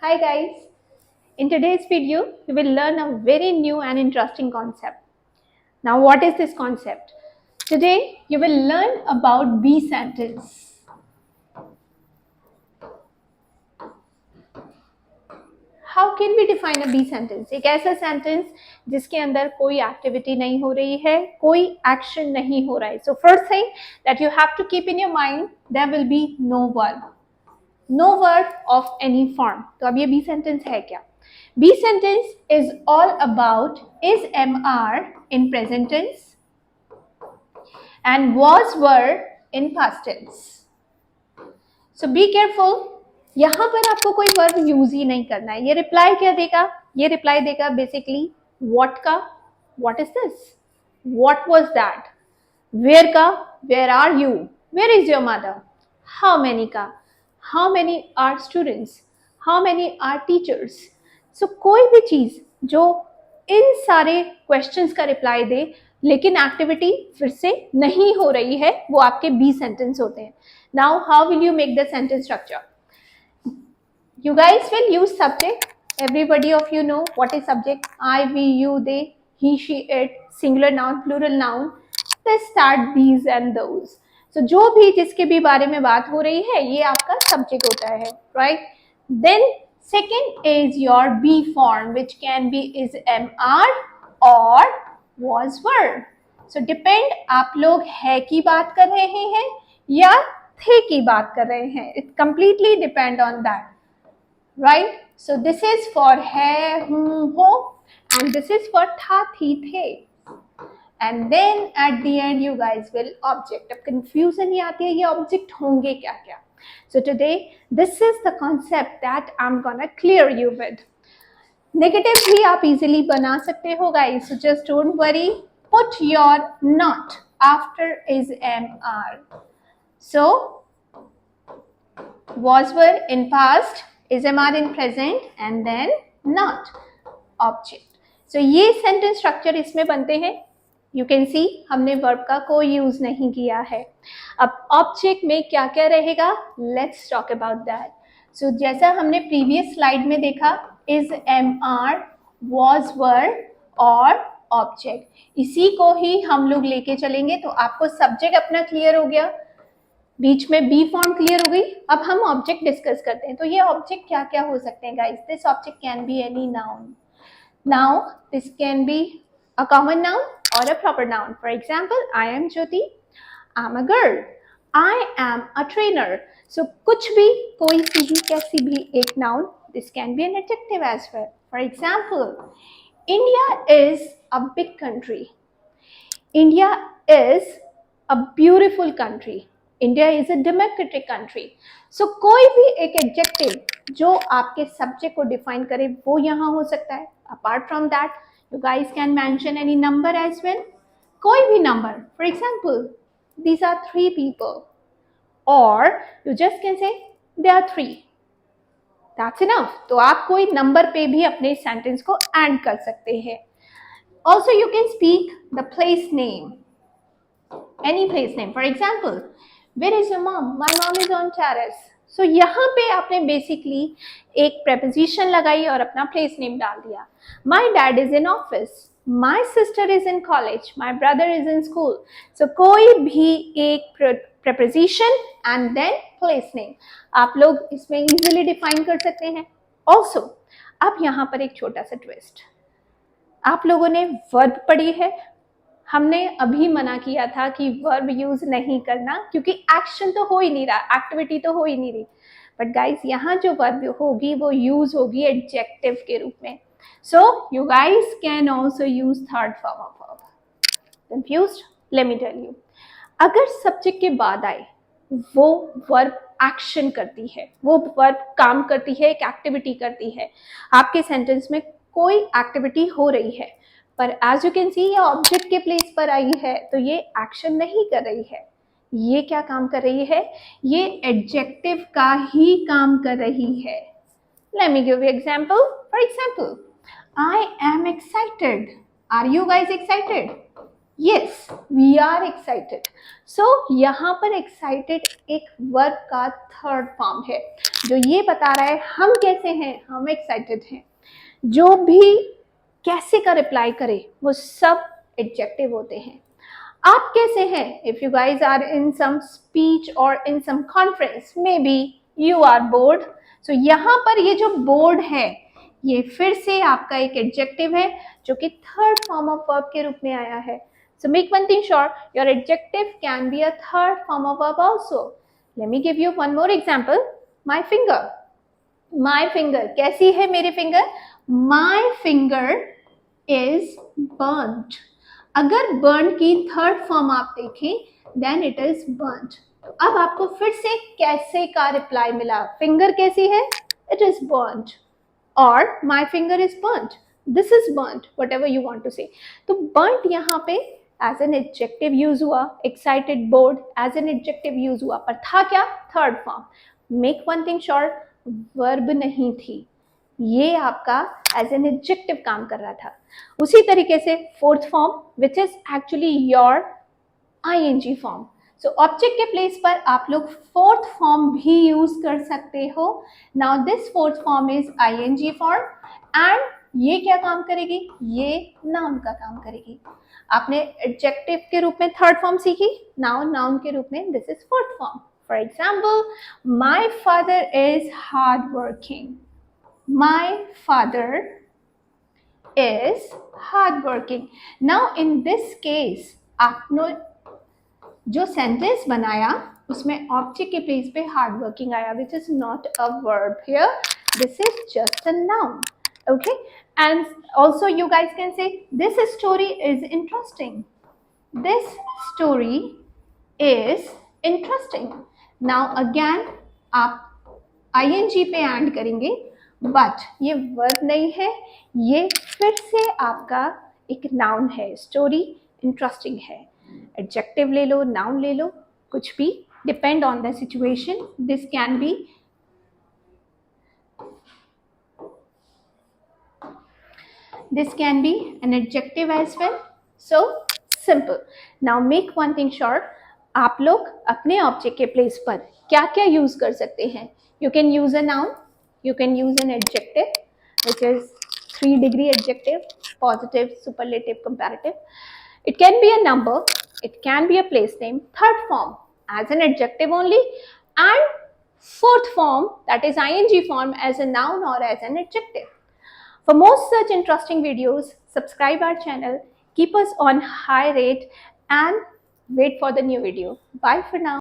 Hi guys, in today's video you will learn a very new and interesting concept. Now what is this concept? Today you will learn about be sentence. How can we define a be sentence? एक ऐसा sentence जिसके अंदर कोई activity नहीं हो रही है, कोई action नहीं हो रहा है. So first thing that you have to keep in your mind, there will be no verb. No verb of any form. तो अब ये be sentence है क्या? Be sentence is all about is MR in present tense and was were in past tense. So be careful. यहाँ पर आपको कोई verb use ही नहीं करना है. ये रिप्लाई क्या देगा? ये रिप्लाई देगा बेसिकली व्हाट का, what is this, what was that, where का, where are you, where is your mother, how many का, how many are students, how many are teachers. So कोई भी चीज जो इन सारे क्वेश्चंस का रिप्लाई दे लेकिन एक्टिविटी फिर से नहीं हो रही है, वो आपके बी सेंटेंस होते हैं. Now how will you make the sentence structure? You guys will use subject. Everybody of you know what is subject. I, we, you, they, he, she, it, singular noun, plural noun. Let's start these and those. So जो भी जिसके भी बारे में बात हो रही है ये आपका subject होता है, right? Then second is your be form, which can be is MR or was were. So depend आप लोग है की बात कर रहे हैं या थे की बात कर रहे हैं. It completely depend on that. Right? So this is for hai, hum, ho, and this is for tha, thi, the. And then at the end you guys will object. अब confusion ही आती है ये object होंगे क्या क्या. So today this is the concept that I'm gonna clear you with. Negative भी आप easily बना सकते हो guys. So just don't worry. Put your not after is MR. So was were in past, is MR in present and then not object. So ये sentence structure इसमें बनते हैं. You can see हमने verb का कोई use नहीं किया है. अब object में क्या क्या रहेगा? Let's talk about that. So जैसा हमने previous slide में देखा is MR, was were और object. इसी को ही हम लोग लेके चलेंगे. तो आपको subject अपना clear हो गया, बीच में बी फॉर्म क्लियर हो गई. अब हम ऑब्जेक्ट डिस्कस करते हैं. तो ये ऑब्जेक्ट क्या क्या हो सकते हैं guys? This object can be any noun. Now this can be a common noun और a proper noun. For example, I am Jyoti, I am a girl, I am a trainer. So कुछ भी, कोई सी भी, कैसी भी एक noun. This can be an adjective as well. For example, India is a big country, India is a beautiful country, India is a democratic country. सो कोई भी एक एडजेक्टिव जो आपके सब्जेक्ट को डिफाइन करे वो यहाँ हो सकता है. Apart from that you guys can mention any number as well. कोई भी नंबर. For example, these are 3 people और you just can say they are 3. That's enough. तो आप कोई नंबर पे भी अपने सेंटेंस को एंड कर सकते हैं. Also you can speak the place name, any place name. For example, where is your mom? My mom is on terrace. So यहाँ पे आपने basically एक preposition लगाई और अपना place name डाल दिया. My dad is in office. My sister is in college. My brother is in school. So कोई भी एक preposition and then place name आप लोग इसमें easily define कर सकते हैं. Also, अब यहाँ पर एक छोटा सा twist. आप लोगों ने verb पढ़ी है. हमने अभी मना किया था कि वर्ब यूज नहीं करना क्योंकि एक्शन तो हो ही नहीं रहा, एक्टिविटी तो हो ही नहीं रही. बट गाइस यहाँ जो वर्ब होगी वो यूज होगी एडजेक्टिव के रूप में. So you guys can also use third form of verb. Confused? Let me tell you. अगर सब्जेक्ट के बाद आए वो वर्ब एक्शन करती है, वो वर्ब काम करती है, एक एक्टिविटी करती है. आपके सेंटेंस में कोई एक्टिविटी हो रही है पर एज यू कैन सी ये ऑब्जेक्ट के प्लेस पर आई है तो ये एक्शन नहीं कर रही है. ये क्या काम कर रही है? ये एडजेक्टिव का ही काम कर रही है. Let me give you example. For example, I am excited. Are you guys excited? Yes, we are excited. So यहाँ पर excited एक verb का थर्ड फॉर्म है जो ये बता रहा है हम कैसे हैं, हम excited हैं. जो भी कैसे का रिप्लाई करे वो सब एडजेक्टिव होते हैं. आप कैसे हैं? If you guys are in some speech और in some conference, may be you are bored. So यहाँ पर ये जो बोर्ड है ये फिर से आपका एक एडजेक्टिव है जो कि थर्ड फॉर्म ऑफ वर्ब के रूप में आया है. So make one thing sure, your adjective can be a third form of verb also. Late me give you one more example. My finger. My finger कैसी है मेरी finger? My finger is burned. अगर burn की third form आप देखें then it is burned. अब आपको फिर से कैसे का रिप्लाई मिला. फिंगर कैसी है? It is burned. और my finger is burned, this is burned, whatever you want to say. तो बर्न्ड यहाँ पे एज एन एडजेक्टिव यूज हुआ. Excited, bored as an adjective use हुआ, पर था क्या? Third form. Make one thing sure, verb नहीं थी, ये आपका एज एन एडजेक्टिव काम कर रहा था. उसी तरीके से fourth form which is actually your ING form. So object के प्लेस पर आप लोग फोर्थ फॉर्म भी यूज कर सकते हो. Now this fourth form is ING form and ये क्या काम करेगी? ये नाउन का काम करेगी. आपने एडजेक्टिव के रूप में थर्ड फॉर्म सीखी, नाउ नाउन के रूप में this is fourth form. For example, my father is hard working. My father is hardworking. Now in this case आपने जो सेंटेंस बनाया उसमें ऑब्जेक्ट के प्लेस पे हार्ड वर्किंग आया, which is not a verb here. This is just a noun. Okay, and also you guys can say this story is interesting. This story is interesting. Now again आप ing पे and करेंगे, but ये verb नहीं है, ये फिर से आपका एक नाउन है. स्टोरी इंटरेस्टिंग है. एडजेक्टिव ले लो, नाउन ले लो, कुछ भी, depend on the situation. This can B an adjective as well. So simple. Now make one thing sure, आप लोग अपने ऑब्जेक्ट के प्लेस पर क्या क्या यूज कर सकते हैं. You can use a noun, you can use an adjective which is 3-degree adjective, positive, superlative, comparative. It can be a number, it can be a place name. Third form as an adjective only, and fourth form, that is ing form, as a noun or as an adjective. For more such interesting videos, subscribe our channel, keep us on high rate and wait for the new video. Bye for now.